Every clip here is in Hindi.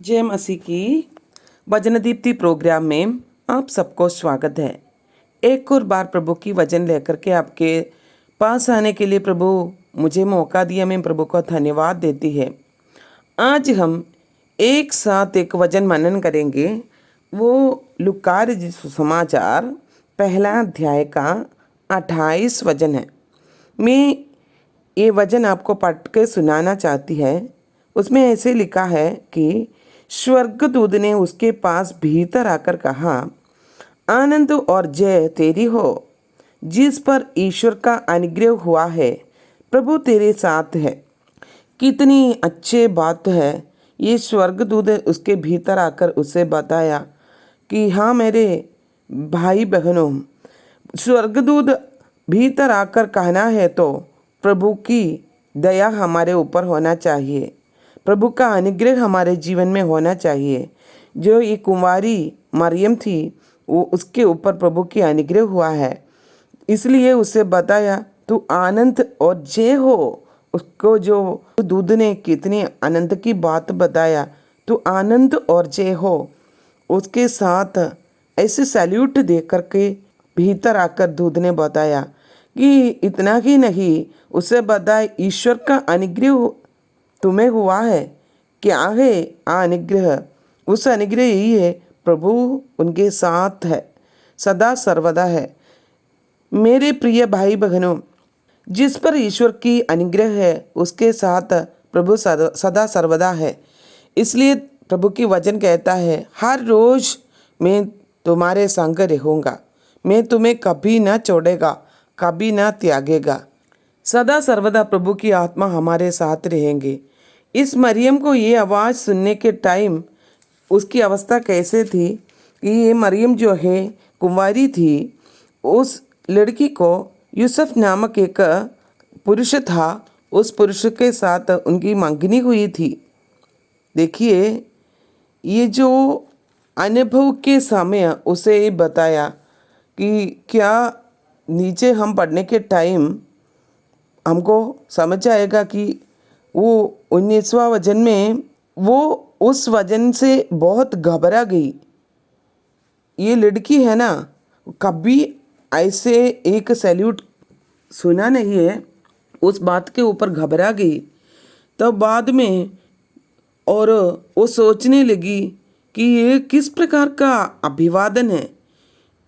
जय मसीह की वचन दीप्ति प्रोग्राम में आप सबको स्वागत है। एक और बार प्रभु की वचन लेकर के आपके पास आने के लिए प्रभु मुझे मौका दिया। मैं प्रभु को धन्यवाद देती है। आज हम एक साथ एक वचन मनन करेंगे। वो लूका रचित समाचार पहला अध्याय का 28 वचन है। मैं ये वचन आपको पढ़ के सुनाना चाहती है। उसमें ऐसे लिखा है कि स्वर्गदूत ने उसके पास भीतर आकर कहा, आनंद और जय तेरी हो, जिस पर ईश्वर का अनुग्रह हुआ है, प्रभु तेरे साथ है। कितनी अच्छी बात है। ये स्वर्गदूत उसके भीतर आकर उसे बताया कि हाँ मेरे भाई बहनों, स्वर्गदूत भीतर आकर कहना है तो प्रभु की दया हमारे ऊपर होना चाहिए, प्रभु का अनुग्रह हमारे जीवन में होना चाहिए। जो ये कुंवारी मरियम थी, वो उसके ऊपर प्रभु की अनुग्रह हुआ है, इसलिए उसे बताया तू आनंद और जय हो। उसको जो दूध ने कितनी आनंद की बात बताया, तू आनंद और जय हो। उसके साथ ऐसे सैल्यूट दे करके भीतर आकर दूध ने बताया कि इतना ही नहीं, उसे बताया ईश्वर का अनुग्रह तुम्हें हुआ है। क्या है अनुग्रह? उस अनुग्रह यही है, प्रभु उनके साथ है, सदा सर्वदा है। मेरे प्रिय भाई बहनों, जिस पर ईश्वर की अनुग्रह है उसके साथ प्रभु सदा सर्वदा है। इसलिए प्रभु की वचन कहता है, हर रोज मैं तुम्हारे संग रहूँगा, मैं तुम्हें कभी ना छोड़ेगा, कभी ना त्यागेगा। सदा सर्वदा प्रभु की आत्मा हमारे साथ रहेंगे। इस मरियम को ये आवाज़ सुनने के टाइम उसकी अवस्था कैसे थी कि ये मरियम जो है कुंवारी थी। उस लड़की को यूसुफ नामक एक पुरुष था, उस पुरुष के साथ उनकी मंगनी हुई थी। देखिए, ये जो अनुभव के समय उसे बताया कि क्या नीचे हम पढ़ने के टाइम हमको समझ आएगा कि वो 19वां वचन में वो उस वजन से बहुत घबरा गई। ये लड़की है ना, कभी ऐसे एक सैल्यूट सुना नहीं है, उस बात के ऊपर घबरा गई। तब बाद में और वो सोचने लगी कि ये किस प्रकार का अभिवादन है।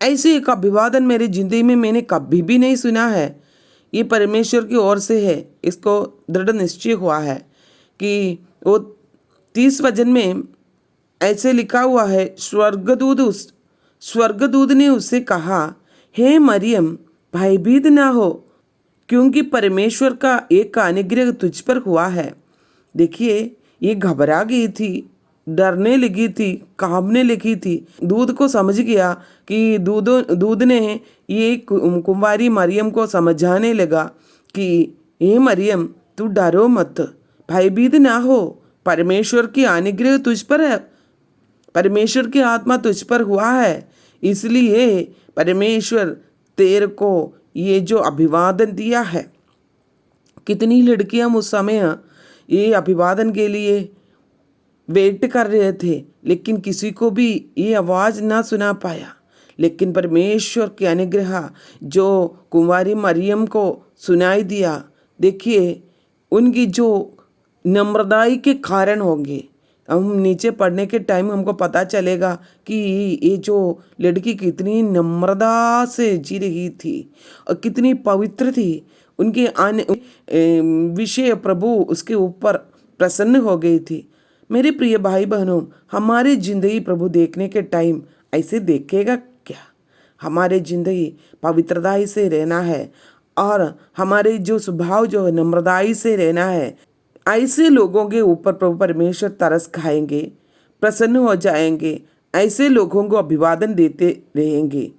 ऐसे एक अभिवादन मेरी ज़िंदगी में मैंने कभी भी नहीं सुना है। ये परमेश्वर की ओर से है। इसको दृढ़ निश्चय हुआ है कि वो 30 वचन में ऐसे लिखा हुआ है, स्वर्गदूत ने उससे कहा, हे मरियम, भयभीत ना हो, क्योंकि परमेश्वर का एक अनुग्रह तुझ पर हुआ है। देखिए, ये घबरा गई थी, डरने लगी थी, कांपने लगी थी। दूध को समझ गया कि दूध ने ये कुंवारी मरियम को समझाने लगा कि हे मरियम, तू डरो मत, भयभीत ना हो, परमेश्वर की अनुग्रह तुझ पर है, परमेश्वर की आत्मा तुझ पर हुआ है, इसलिए परमेश्वर तेरे को ये जो अभिवादन दिया है। कितनी लड़कियां उस समय ये अभिवादन के लिए वेट कर रहे थे, लेकिन किसी को भी ये आवाज़ ना सुना पाया। लेकिन परमेश्वर के अनुग्रह जो कुंवारी मरियम को सुनाई दिया, देखिए उनकी जो नम्रताई के कारण होंगे। हम नीचे पढ़ने के टाइम हमको पता चलेगा कि ये जो लड़की कितनी नम्रता से जी रही थी और कितनी पवित्र थी। उनके विषय प्रभु उसके ऊपर प्रसन्न हो गई थी। मेरे प्रिय भाई बहनों, हमारी ज़िंदगी प्रभु देखने के टाइम ऐसे देखेगा क्या? हमारे ज़िंदगी पवित्रताई से रहना है और हमारे जो स्वभाव जो नम्रताई से रहना है। ऐसे लोगों के ऊपर प्रभु परमेश्वर तरस खाएंगे, प्रसन्न हो जाएंगे। ऐसे लोगों को अभिवादन देते रहेंगे।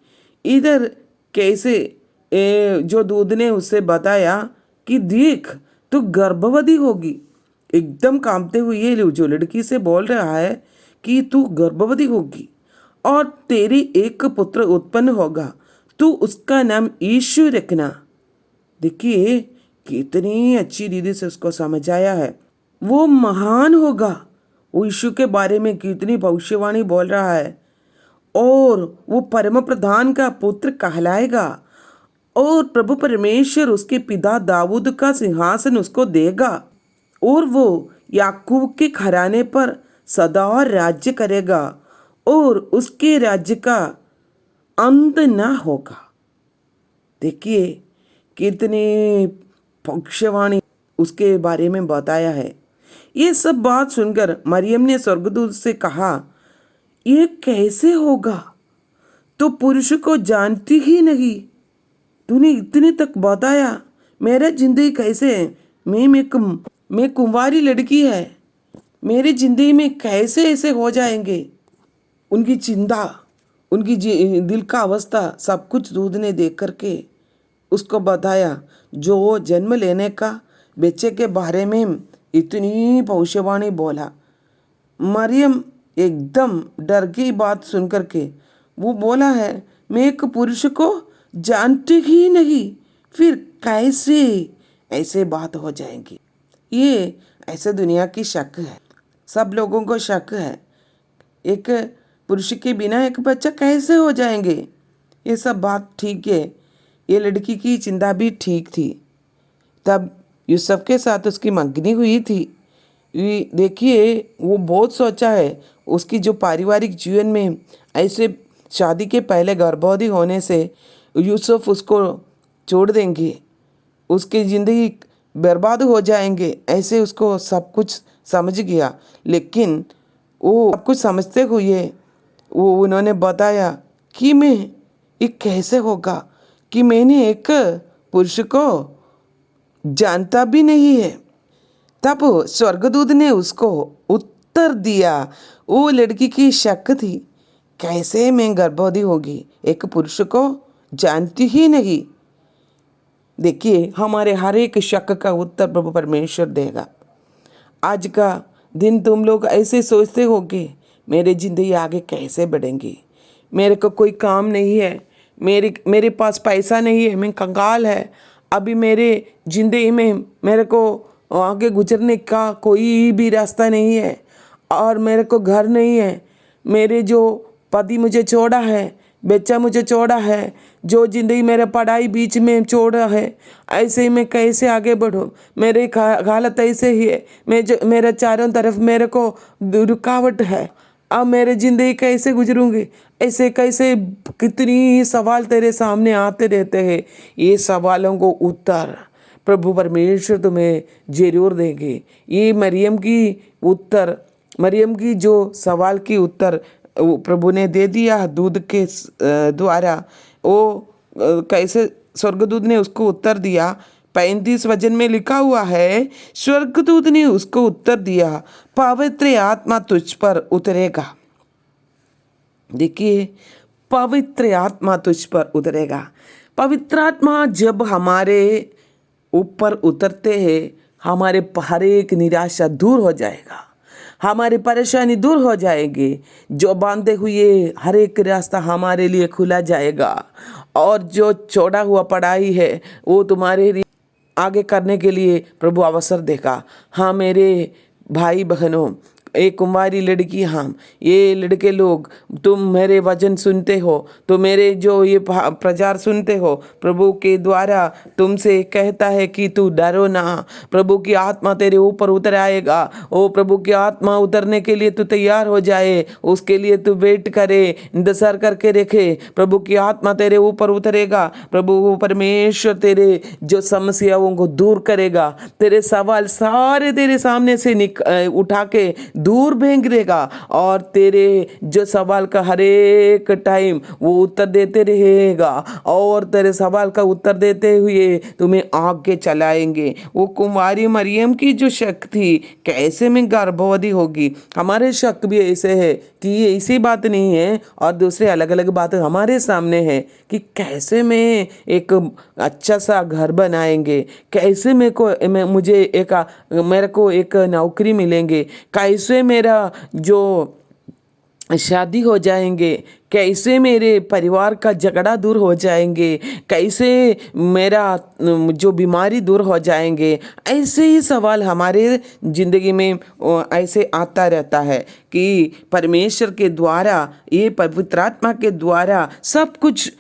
इधर कैसे जो दूध ने उससे बताया कि देख, तू गर्भवती होगी। एकदम कांपते हुए ये जो लड़की से बोल रहा है कि तू गर्भवती होगी और तेरी एक पुत्र उत्पन्न होगा, तू उसका नाम यीशु रखना। देखिए, कितनी अच्छी रीति से उसको समझाया है। वो महान होगा, वो यीशु के बारे में कितनी भविष्यवाणी बोल रहा है। और वो परम प्रधान का पुत्र कहलाएगा और प्रभु परमेश्वर उसके पिता दाऊद का सिंहासन उसको देगा और वो याकूब के घराने पर सदा राज्य करेगा और उसके राज्य का अंत न होगा। देखिए कितनी भविष्यवाणी उसके बारे में बताया है। ये सब बात सुनकर मरियम ने स्वर्गदूत से कहा, ये कैसे होगा? तो पुरुष को जानती ही नहीं, तूने इतने तक बताया, मेरा जिंदगी कैसे है? मैं कुंवारी लड़की है, मेरी जिंदगी में कैसे ऐसे हो जाएंगे? उनकी चिंता, उनकी दिल का अवस्था सब कुछ दूध ने देख करके उसको बताया। जो जन्म लेने का बच्चे के बारे में इतनी भविष्यवाणी बोला, मरियम एकदम डर गई बात सुन करके। वो बोला है, मैं एक पुरुष को जानती ही नहीं, फिर कैसे ऐसे बात हो जाएंगी? ये ऐसे दुनिया की शक है, सब लोगों को शक है, एक पुरुष के बिना एक बच्चा कैसे हो जाएंगे? ये सब बात ठीक है, ये लड़की की चिंता भी ठीक थी। तब यूसुफ के साथ उसकी मंगनी हुई थी। देखिए वो बहुत सोचा है, उसकी जो पारिवारिक जीवन में ऐसे शादी के पहले गर्भवती होने से यूसुफ उसको छोड़ देंगे, उसकी ज़िंदगी बर्बाद हो जाएंगे, ऐसे उसको सब कुछ समझ गया। लेकिन वो सब कुछ समझते हुए वो उन्होंने बताया कि मैं ये कैसे होगा कि मैंने एक पुरुष को जानता भी नहीं है। तब स्वर्गदूत ने उसको उत्तर दिया, वो लड़की की शक थी, कैसे मैं गर्भवती होगी, एक पुरुष को जानती ही नहीं। देखिए हमारे हर एक शक का उत्तर प्रभु परमेश्वर देगा। आज का दिन तुम लोग ऐसे सोचते होगे, मेरे जिंदगी आगे कैसे बढ़ेंगी, मेरे को कोई काम नहीं है, मेरे पास पैसा नहीं है, मैं कंगाल है, अभी मेरे जिंदगी में मेरे को आगे गुजरने का कोई भी रास्ता नहीं है, और मेरे को घर नहीं है, मेरे जो पति मुझे छोड़ा है, बच्चा मुझे छोड़ा है, जो जिंदगी मेरा पढ़ाई बीच में छोड़ा है, ऐसे ही मैं कैसे आगे बढ़ूँ? मेरे हालत ऐसे ही है, मेरे चारों तरफ मेरे को रुकावट है, अब मेरे जिंदगी कैसे गुजरूंगी? ऐसे कैसे कितनी सवाल तेरे सामने आते रहते हैं। ये सवालों को उत्तर प्रभु परमेश्वर तुम्हें जरूर देंगे। ये मरियम की जो सवाल की उत्तर प्रभु ने दे दिया दूध के द्वारा। वो कैसे स्वर्गदूत ने उसको उत्तर दिया, 35 वचन में लिखा हुआ है, स्वर्गदूत ने उसको उत्तर दिया, पवित्र आत्मा तुझ पर उतरेगा। देखिए पवित्र आत्मा तुझ पर उतरेगा। पवित्र आत्मा जब हमारे ऊपर उतरते हैं, हमारे हर एक निराशा दूर हो जाएगा, हमारी परेशानी दूर हो जाएगी, जो बांधे हुए हर एक रास्ता हमारे लिए खुला जाएगा, और जो छोड़ा हुआ पढ़ाई है वो तुम्हारे लिए आगे करने के लिए प्रभु अवसर देगा। हाँ मेरे भाई बहनों, एक कुंवारी लड़की, हम ये लड़के लोग, तुम मेरे वचन सुनते हो, तो मेरे जो ये प्रचार सुनते हो, प्रभु के द्वारा तुमसे कहता है कि तू डरो ना, प्रभु की आत्मा तेरे ऊपर उतर आएगा। ओ प्रभु की आत्मा उतरने के लिए तू तैयार हो जाए, उसके लिए तू वेट करे, इंतजार करके रखे। प्रभु की आत्मा तेरे ऊपर उतरेगा, प्रभु परमेश्वर तेरे जो समस्याओं को दूर करेगा, तेरे सवाल सारे तेरे सामने से उठा के दूर फेंक देगा, और तेरे जो सवाल का हर एक टाइम वो उत्तर देते रहेगा, और तेरे सवाल का उत्तर देते हुए तुम्हें आगे चलाएंगे। वो कुमारी मरियम की जो शक थी, कैसे में गर्भवती होगी, हमारे शक भी ऐसे है कि ये ऐसी बात नहीं है, और दूसरे अलग अलग बात हमारे सामने है कि कैसे में एक अच्छा सा घर बनाएंगे, कैसे मेरे को एक नौकरी मिलेंगे, कैसे मेरा जो शादी हो जाएंगे, कैसे मेरे परिवार का झगड़ा दूर हो जाएंगे, कैसे मेरा जो बीमारी दूर हो जाएंगे। ऐसे ही सवाल हमारे ज़िंदगी में ऐसे आता रहता है कि परमेश्वर के द्वारा, ये पवित्र आत्मा के द्वारा सब कुछ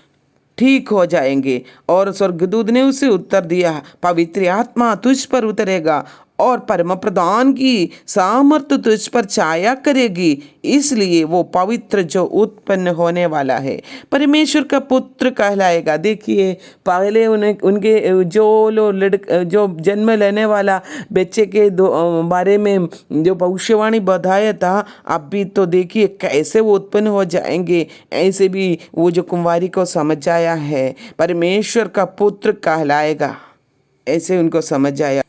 ठीक हो जाएंगे। और स्वर्गदूत ने उसे उत्तर दिया, पवित्र आत्मा तुझ पर उतरेगा और परम प्रधान की सामर्थ्य तुझ पर छाया करेगी, इसलिए वो पवित्र जो उत्पन्न होने वाला है परमेश्वर का पुत्र कहलाएगा। देखिए, पहले उन्हें उनके जो जन्म लेने वाला बच्चे के बारे में जो भविष्यवाणी बताया था, अभी तो देखिए कैसे वो उत्पन्न हो जाएंगे। ऐसे भी वो जो कुंवारी को समझ आया है परमेश्वर का पुत्र कहलाएगा, ऐसे उनको समझ आया।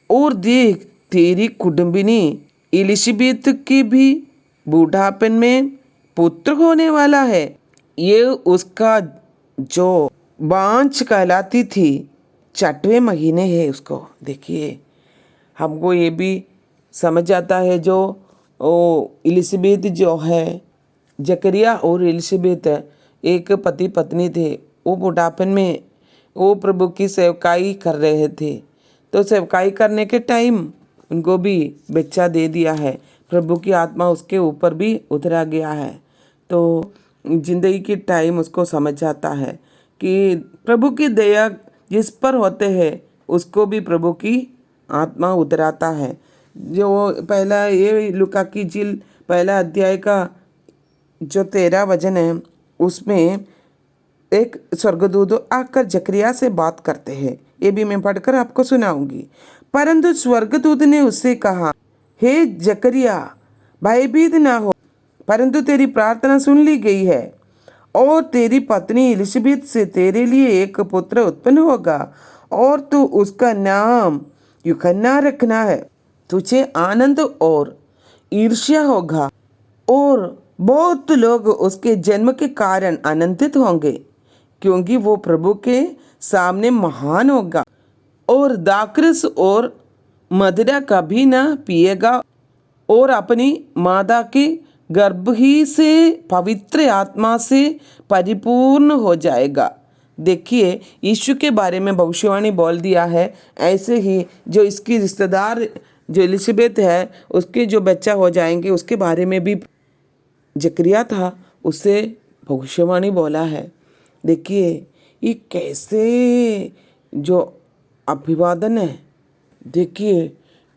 और देख, तेरी कुटुंबिनी एलिशबेथ की भी बूढ़ापन में पुत्र होने वाला है। ये उसका जो बांझ कहलाती थी, 6वें महीने है उसको। देखिए, हमको ये भी समझ आता है जो एलिशबेथ जो है, जकरिया और एलिशबेथ एक पति पत्नी थे। वो बुढ़ापन में वो प्रभु की सेवकाई कर रहे थे, तो सेवकाई करने के टाइम उनको भी बच्चा दे दिया है। प्रभु की आत्मा उसके ऊपर भी उतरा गया है। तो जिंदगी के टाइम उसको समझ जाता है कि प्रभु की दया जिस पर होते हैं उसको भी प्रभु की आत्मा उतराता है। जो पहला ये लूका की इंजील पहला अध्याय का जो 13 वचन है, उसमें एक स्वर्गदूत आकर जकरिया से बात करते हैं। ये भी मैं पढ़कर आपको सुनाऊंगी। परंतु स्वर्गदूत ने उससे कहा, हे जकरिया, भयभीत ना हो, परंतु तेरी प्रार्थना सुन ली गई है और तेरी पत्नी एलिशबेथ से तेरे लिए एक पुत्र उत्पन्न होगा और तू उसका नाम यूहन्ना रखना है। तुझे आनंद और ईर्ष्या होगा और बहुत लोग उसके जन्म के कारण आनंदित होंगे, क्योंकि वो प्रभु के सामने महान होगा और दाखरस और मदिरा कभी ना पिएगा और अपनी माता के गर्भ ही से पवित्र आत्मा से परिपूर्ण हो जाएगा। देखिए, यीशु के बारे में भविष्यवाणी बोल दिया है। ऐसे ही जो इसकी रिश्तेदार जो एलिशबेथ है, उसके जो बच्चा हो जाएंगे, उसके बारे में भी जकरिया था, उससे भविष्यवाणी बोला है। देखिए, ये कैसे जो अभिवादन है, देखिए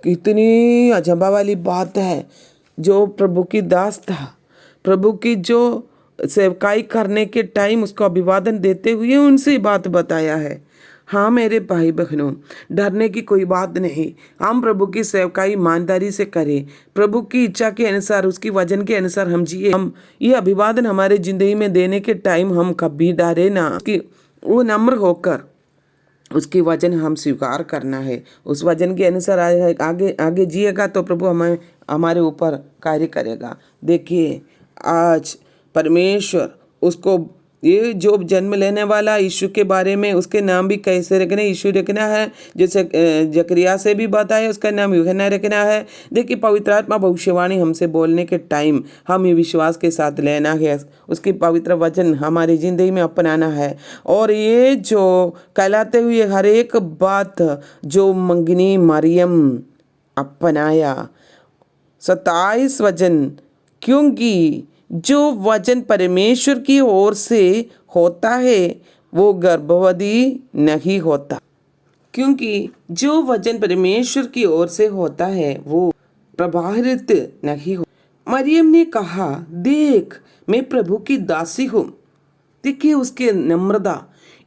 कितनी अजंबा वाली बात है। जो प्रभु की दास था, प्रभु की जो सेवकाई करने के टाइम उसको अभिवादन देते हुए उनसे बात बताया है। हाँ मेरे भाई बहनों, डरने की कोई बात नहीं। हम प्रभु की सेवकाई ईमानदारी से करें, प्रभु की इच्छा के अनुसार, उसकी वचन के अनुसार हम जिए। हम ये अभिवादन हमारे जिंदगी में देने के टाइम हम कभी डरे ना, कि वो नम्र होकर उसकी वचन हम स्वीकार करना है। उस वचन के अनुसार आगे आगे जिएगा तो प्रभु हमारे ऊपर कार्य करेगा। देखिए, आज परमेश्वर उसको ये जो जन्म लेने वाला यीशु के बारे में उसके नाम भी कैसे रखना, यीशु रखना है। जैसे जकरिया से भी बताया, उसका नाम यूहन्ना रखना है। देखिए, पवित्र आत्मा भविष्यवाणी हमसे बोलने के टाइम हम ये विश्वास के साथ लेना है, उसकी पवित्र वचन हमारी ज़िंदगी में अपनाना है। और ये जो कहलाते हुए हर एक बात जो मंगनी मरियम अपनाया, 27 वचन, क्योंकि जो वचन परमेश्वर की ओर से होता है वो गर्भवती नहीं होता। क्योंकि जो वचन परमेश्वर की ओर से होता है वो प्रभावित नहीं हो। मरियम ने कहा, देख मैं प्रभु की दासी हूँ। देखिए, उसके नम्रता,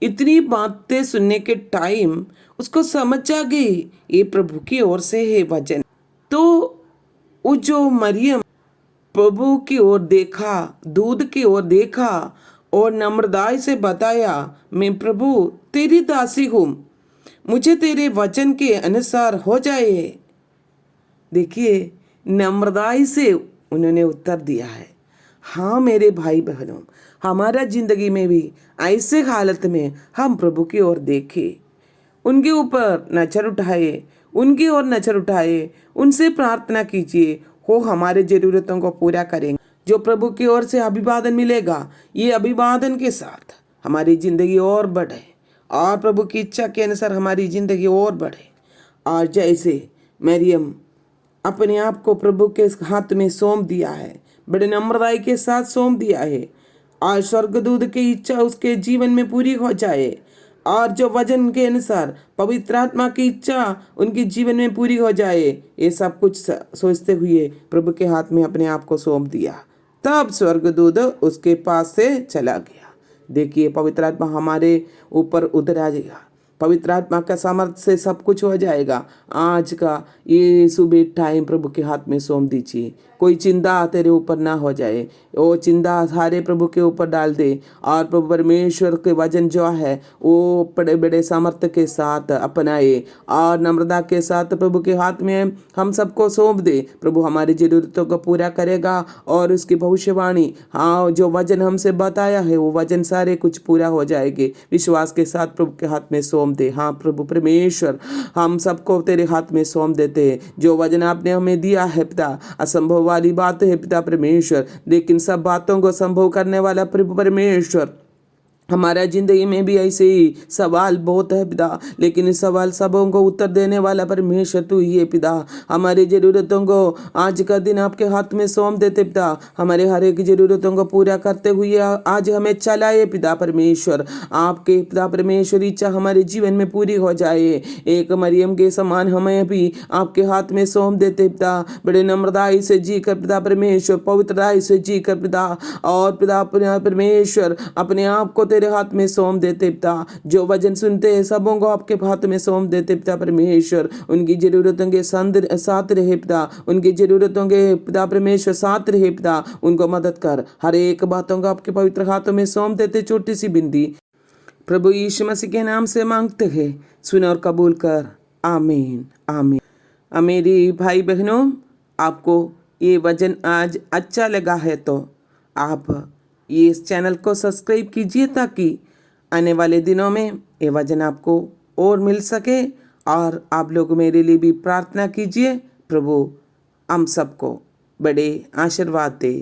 इतनी बातें सुनने के टाइम उसको समझ आ गई ये प्रभु की ओर से है वचन। तो वो जो मरियम प्रभु की ओर देखा, दूध की ओर देखा और नम्रताई से बताया, मैं प्रभु तेरी दासी हूँ, मुझे तेरे वचन के अनुसार हो जाए। देखिए, नम्रताई से उन्होंने उत्तर दिया है। हाँ मेरे भाई बहनों, हमारा जिंदगी में भी ऐसे हालत में हम प्रभु की ओर देखें, उनके ऊपर नजर उठाए, उनकी ओर नजर उठाए, उनसे प्रार्थना कीजिए, वो हमारे ज़रूरतों को पूरा करेंगे। जो प्रभु की ओर से अभिवादन मिलेगा, ये अभिवादन के साथ हमारी ज़िंदगी और बढ़े और प्रभु की इच्छा के अनुसार हमारी ज़िंदगी और बढ़े। और जैसे मरियम अपने आप को प्रभु के हाथ में सौंप दिया है, बड़े नम्रताई के साथ सौंप दिया है, और स्वर्गदूत की इच्छा उसके जीवन में पूरी हो जाए और जो वचन के अनुसार पवित्र आत्मा की इच्छा उनके जीवन में पूरी हो जाए, ये सब कुछ सोचते हुए प्रभु के हाथ में अपने आप को सौंप दिया। तब स्वर्गदूत उसके पास से चला गया। देखिए, पवित्र आत्मा हमारे ऊपर उतर आ जाएगा, पवित्र आत्मा का सामर्थ्य से सब कुछ हो जाएगा। आज का ये सुबह टाइम प्रभु के हाथ में सौंप दीजिए। कोई चिंता तेरे ऊपर ना हो जाए, वो चिंता सारे प्रभु के ऊपर डाल दे और प्रभु परमेश्वर के वचन जो है वो बड़े बड़े सामर्थ्य के साथ अपनाए और नम्रता के साथ प्रभु के हाथ में हम सबको सौंप दे। प्रभु हमारी ज़रूरतों को पूरा करेगा और उसकी भविष्यवाणी, हाँ, जो वचन हमसे बताया है वो वचन सारे कुछ पूरा हो जाएंगे। विश्वास के साथ प्रभु के हाथ में सौंप दे। हाँ प्रभु परमेश्वर, हम सबको तेरे हाथ में सौंप देते हैं। जो वचन आपने हमें दिया है पिता, असंभव वाली बात है पिता परमेश्वर, लेकिन सब बातों को संभव करने वाला प्रभु परमेश्वर, हमारा ज़िंदगी में भी ऐसे ही सवाल बहुत है पिता, लेकिन इस सवाल सबों को उत्तर देने वाला परमेश्वर तू ही है पिता। हमारी ज़रूरतों को आज का दिन आपके हाथ में सौंप देते पिता। हमारे हर एक ज़रूरतों को पूरा करते हुए आज हमें चलाए पिता परमेश्वर। आपके पिता परमेश्वर इच्छा हमारे जीवन में पूरी हो जाए। एक मरियम के समान हमें भी आपके हाथ में सौंप देते पिता। बड़े नम्रताई से जी कर पिता परमेश्वर, पवित्रताई से जी कर पिता, और पिता परमेश्वर अपने आप को तेरे हाथ में सौंप देते पिता। जो वचन सुनते हैं सबों को आपके हाथ में सौंप देते पिता परमेश्वर। उनकी जरूरतों के साथ रहे पिता, उनकी जरूरतों के पिता परमेश्वर साथ रहे पिता। उनको मदद कर, हर एक बातों को आपके पवित्र हाथों में सौंप देते। छोटी सी बिंदी प्रभु यीशु मसीह के नाम से मांगते हैं, सुन और कबूल कर। आमीन आमीन। मेरी भाई बहनों, आपको ये वचन आज अच्छा लगा है तो आप ये इस चैनल को सब्सक्राइब कीजिए ताकि आने वाले दिनों में ये वचन आपको और मिल सके। और आप लोग मेरे लिए भी प्रार्थना कीजिए, प्रभु हम सबको बड़े आशीर्वाद दे।